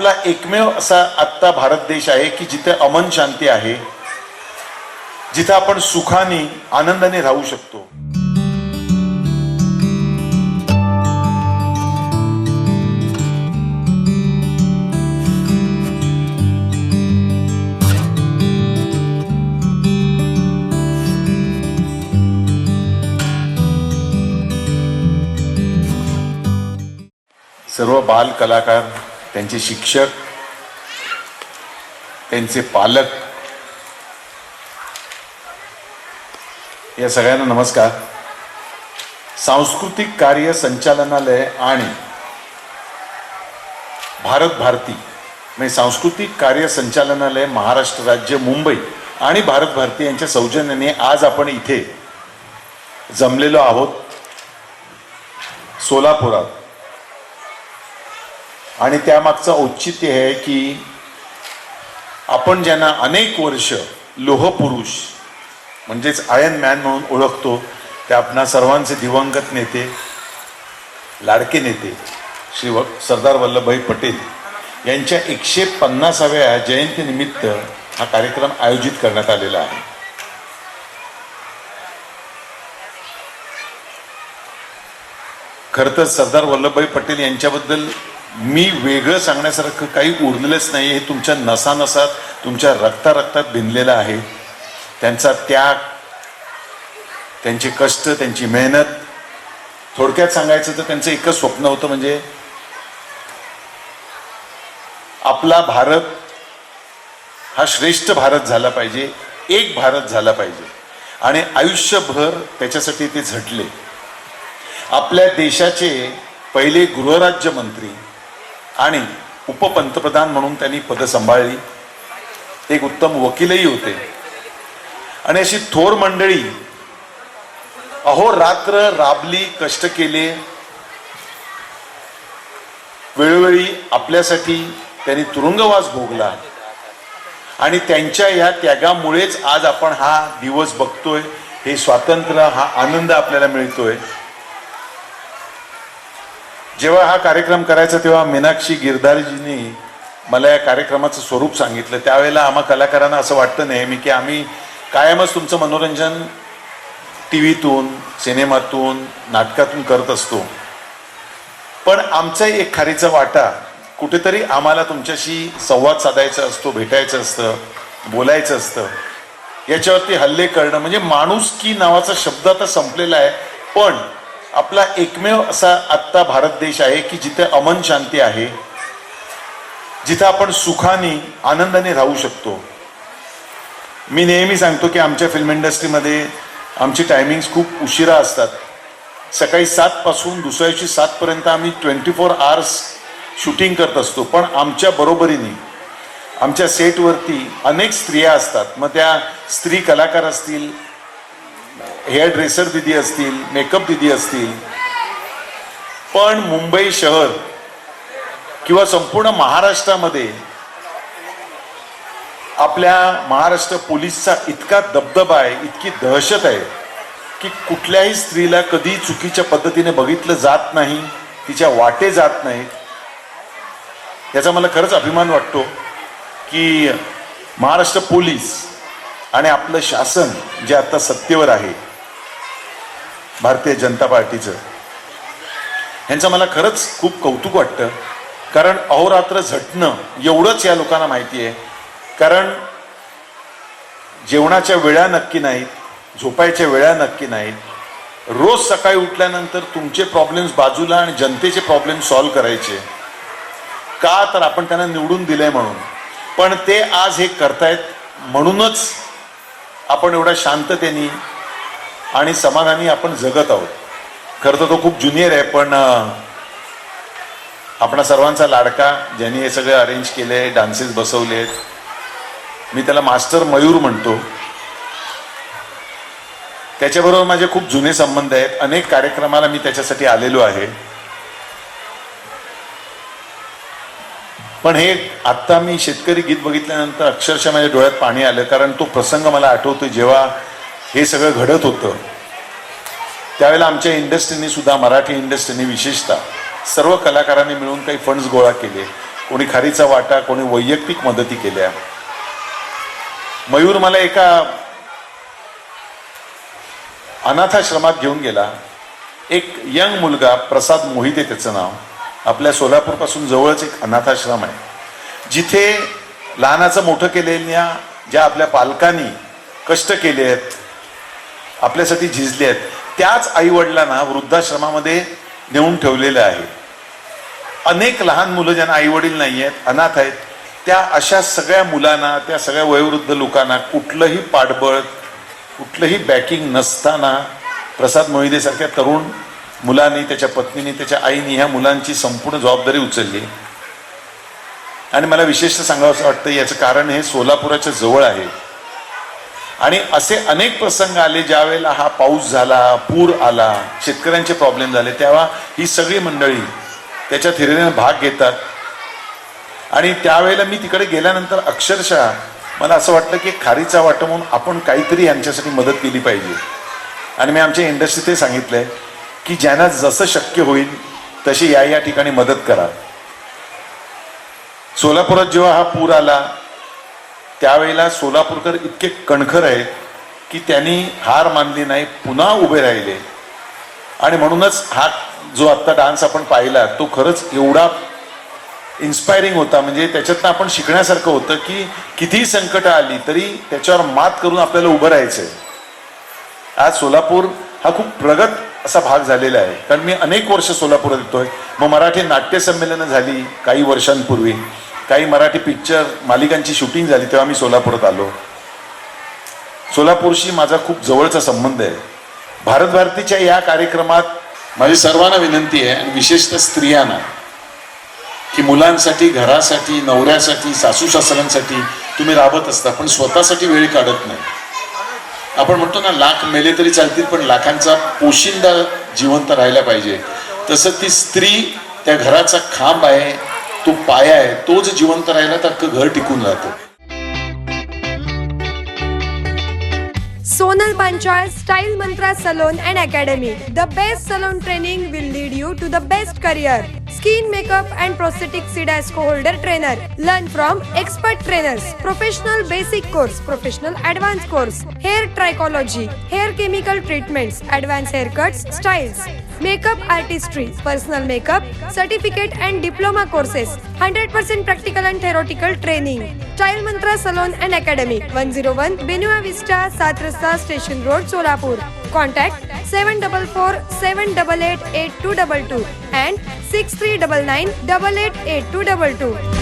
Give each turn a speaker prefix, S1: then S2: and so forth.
S1: आपला एकमेव असा आत्ता भारत देश आहे की जिथे अमन शांती आहे, जिथे आपण सुखाने आनंदाने राहू शकतो. सर्व बाल कलाकार, त्यांचे शिक्षक, त्यांचे पालक, या सगळ्यांना नमस्कार. सांस्कृतिक कार्य संचालनालय आणि भारत भारती म्हणजे सांस्कृतिक कार्य संचालनालय महाराष्ट्र राज्य मुंबई आणि भारत भारती यांच्या सौजन्याने आज आपण इथे जमलेलो आहोत सोलापुरात. आणि त्यामागचं औचित्य आहे की आपण ज्यांना अनेक वर्ष लोहपुरुष म्हणजेच आयर्न मॅन म्हणून ओळखतो, ते आपणा सर्वांचे दिवंगत नेते, लाडके नेते श्री सरदार वल्लभभाई पटेल यांच्या 150व्या जयंतीनिमित्त हा कार्यक्रम आयोजित करण्यात आलेला आहे. खरं तर सरदार वल्लभभाई पटेल यांच्याबद्दल मी वेगळं सांगण्यासारखं काही उरलेलंच नाही. हे तुमच्या नसानसात, तुमच्या रक्तारक्तात भिनलेलं आहे. त्यांचा त्याग, त्यांचे कष्ट, त्यांची मेहनत. थोडक्यात सांगायचं तर त्यांचं एकच स्वप्न होतं, म्हणजे आपला भारत हा श्रेष्ठ भारत झाला पाहिजे, एक भारत झाला पाहिजे. आणि आयुष्यभर त्याच्यासाठी ते झटले. आपल्या देशाचे पहिले गृहराज्यमंत्री आणि उपपंतप्रधान म्हणून त्यांनी पद सांभाळली. एक उत्तम वकीलही होते. आणि अशी थोर मंडळी अहोरात्र राबली, कष्ट केले. वेळोवेळी आपल्यासाठी त्यांनी तुरुंगवास भोगला. आणि त्यांच्या या त्यागामुळेच आज आपण हा दिवस बघतोय, हे स्वातंत्र्य, हा आनंद आपल्याला मिळतोय. जेव्हा हा कार्यक्रम करायचा तेव्हा मीनाक्षी गिरधारीजींनी मला या कार्यक्रमाचं स्वरूप सांगितलं. त्यावेळेला आम्हा कलाकारांना असं वाटतं नेहमी की आम्ही कायमच तुमचं मनोरंजन टीव्हीतून, सिनेमातून, नाटकातून करत असतो, पण आमचा एक खारीचा वाटा कुठेतरी आम्हाला तुमच्याशी संवाद साधायचा असतो, भेटायचं असतं, बोलायचं असतं. याच्यावरती हल्ले करणं म्हणजे माणुसकी नावाचा शब्द आता संपलेला आहे. पण आपला एकमेव असा आत्ता भारत देश आहे की जिथे अमन शांती आहे, जिथे आपण सुखाने आनंदाने राहू शकतो. मी नेहमी सांगतो की आमच्या फिल्म इंडस्ट्रीमध्ये आमची टायमिंग्स खूप उशिरा असतात. सकाळी 7 पासून दुसऱ्या दिवशी 7 पर्यंत आम्ही 24 आवर्स शूटिंग करत असतो. पण आमच्या बरोबरीने आमच्या सेटवरती अनेक स्त्रिया असतात. मग त्या स्त्री कलाकार असतील, हेअर ड्रेसर दिदी असतील, मेकअप दिदी असतील. पण मुंबई शहर किंवा संपूर्ण महाराष्ट्रामध्ये आपल्या महाराष्ट्र पोलीसचा इतका दबदबा आहे, इतकी दहशत आहे की कुठल्याही स्त्रीला कधी चुकीच्या पद्धतीने बघितलं जात नाही, तिच्या वाटे जात नाहीत. याचा मला खरंच अभिमान वाटतो की महाराष्ट्र पोलीस आणि आपलं शासन जे आता सत्तेवर आहे, भारतीय जनता पार्टीचं, ह्यांचं मला खरंच खूप कौतुक वाटतं. कारण अहोरात्र झटणं एवढंच या लोकांना माहिती आहे. कारण जेवणाच्या वेळा नक्की नाहीत, झोपायच्या वेळा नक्की नाहीत. रोज सकाळी उठल्यानंतर तुमचे प्रॉब्लेम्स बाजूला आणि जनतेचे प्रॉब्लेम सॉल्व्ह करायचे. का तर आपण त्यांना निवडून दिलंय म्हणून. पण ते आज हे करतायत म्हणूनच आपण एवढ्या शांततेने आणि समाधानी आपण जगत आहोत. खरं तर तो खूप ज्युनियर आहे, पण आपणा सर्वांचा लाडका, ज्यांनी हे सगळे अरेंज केले, डान्सेस बसवलेत, मी त्याला मास्टर मयूर म्हणतो. त्याच्याबरोबर माझे खूप जुने संबंध आहेत. अनेक कार्यक्रमाला मी त्याच्यासाठी आलेलो आहे. पण हे आत्ता मी शेतकरी गीत बघितल्यानंतर अक्षरशः माझ्या डोळ्यात पाणी आलं. कारण तो प्रसंग मला आठवतो जेव्हा हे सगळं घडत होतं. त्यावेळेला आमच्या इंडस्ट्रीने सुद्धा, मराठी इंडस्ट्रीने विशेषतः सर्व कलाकारांनी मिळून काही फंड्स गोळा केले. कोणी खारीचा वाटा, कोणी वैयक्तिक मदती केल्या. मयूर मला एका अनाथाश्रमात घेऊन गेला. एक यंग मुलगा, प्रसाद मोहिते त्याचं नाव, आपल्या सोलापूरपासून जवळच एक अनाथाश्रम आहे, जिथे लहानाचं मोठं केलेल्या ज्या आपल्या पालकांनी कष्ट केले आहेत, आपल्यासाठी झिजले आहेत, त्याच आईवडिलांना वृद्धाश्रमामध्ये नेऊन ठेवलेलं आहे. अनेक लहान मुलं ज्यांना आईवडील नाही आहेत, अनाथ आहेत, त्या अशा सगळ्या मुलांना, त्या सगळ्या वयोवृद्ध लोकांना कुठलंही पाठबळ, कुठलंही बॅकिंग नसताना प्रसाद मोहितेसारख्या तरुण मुलांनी, त्याच्या पत्नीने, त्याच्या आईने ह्या मुलांची संपूर्ण जबाबदारी उचलली. आणि मला विशेषतः सांगावं वाटतं, याचं कारण हे सोलापुराच्या जवळ आहे. आणि असे अनेक प्रसंग आले ज्या वेळेला हा पाऊस झाला, पूर आला, शेतकऱ्यांचे प्रॉब्लेम झाले, तेव्हा ही सगळी मंडळी त्याच्यात हिरिरीने भाग घेतात. आणि त्यावेळेला मी तिकडे गेल्यानंतर अक्षरशः मला असं वाटलं की खारीचा वाटा म्हणून आपण काहीतरी यांच्यासाठी मदत केली पाहिजे. आणि मी आमच्या इंडस्ट्रीत हे सांगितलंय की ज्यांना जसं शक्य होईल तशी या ठिकाणी मदत करा. सोलापुरात जेव्हा हा पूर आला त्यावेळेला सोलापूरकर इतके कणखर आहेत की त्यांनी हार मानली नाही, पुन्हा उभे राहिले. आणि म्हणूनच हा जो आत्ता डान्स आपण पाहिला तो खरंच एवढा इन्स्पायरिंग होता. म्हणजे त्याच्यातनं आपण शिकण्यासारखं होतं की कितीही संकट आली तरी त्याच्यावर मात करून आपल्याला उभं राहायचंय. आज सोलापूर हा खूप प्रगत असा भाग झालेला आहे. कारण मी अनेक वर्ष सोलापुरात येतोय. मग मराठी नाट्य संमेलनं झाली काही वर्षांपूर्वी, काही मराठी पिक्चर मालिकांची शूटिंग झाली, तेव्हा मी सोलापुरात आलो. सोलापूरशी माझा खूप जवळचा संबंध आहे. भारत भारतीच्या या कार्यक्रमात माझी सर्वांना विनंती आहे, आणि विशेषतः स्त्रियांना, की मुलांसाठी, घरासाठी, नवऱ्यासाठी, सासू सासऱ्यांसाठी तुम्ही राबत असता, पण स्वतःसाठी वेळ काढत नाही. आपण म्हणतो ना, लाख मेले तरी चालतील पण लाखांचा पोशिंदा जिवंत राहायला पाहिजे. तसं ती स्त्री त्या घराचा खांब आहे, तो पाया आहे, तोच जिवंत राहिला तर अख्खं घर टिकून राहतं.
S2: Sonal Panchal Style Mantra Salon and Academy. The best salon training will lead you to the best career. Skin makeup and prosthetic CDASCO holder trainer. Learn from expert trainers. Professional basic course, professional advanced course. Hair trichology, hair chemical treatments, advanced haircuts, styles. Makeup artistry, personal makeup, certificate and diploma courses. 100% practical and theoretical training. Style Mantra Salon and Academy. 101 Benua Vista, Satrasta Station Road, Solapur. Contact 744 788 8222 and 6399 888222.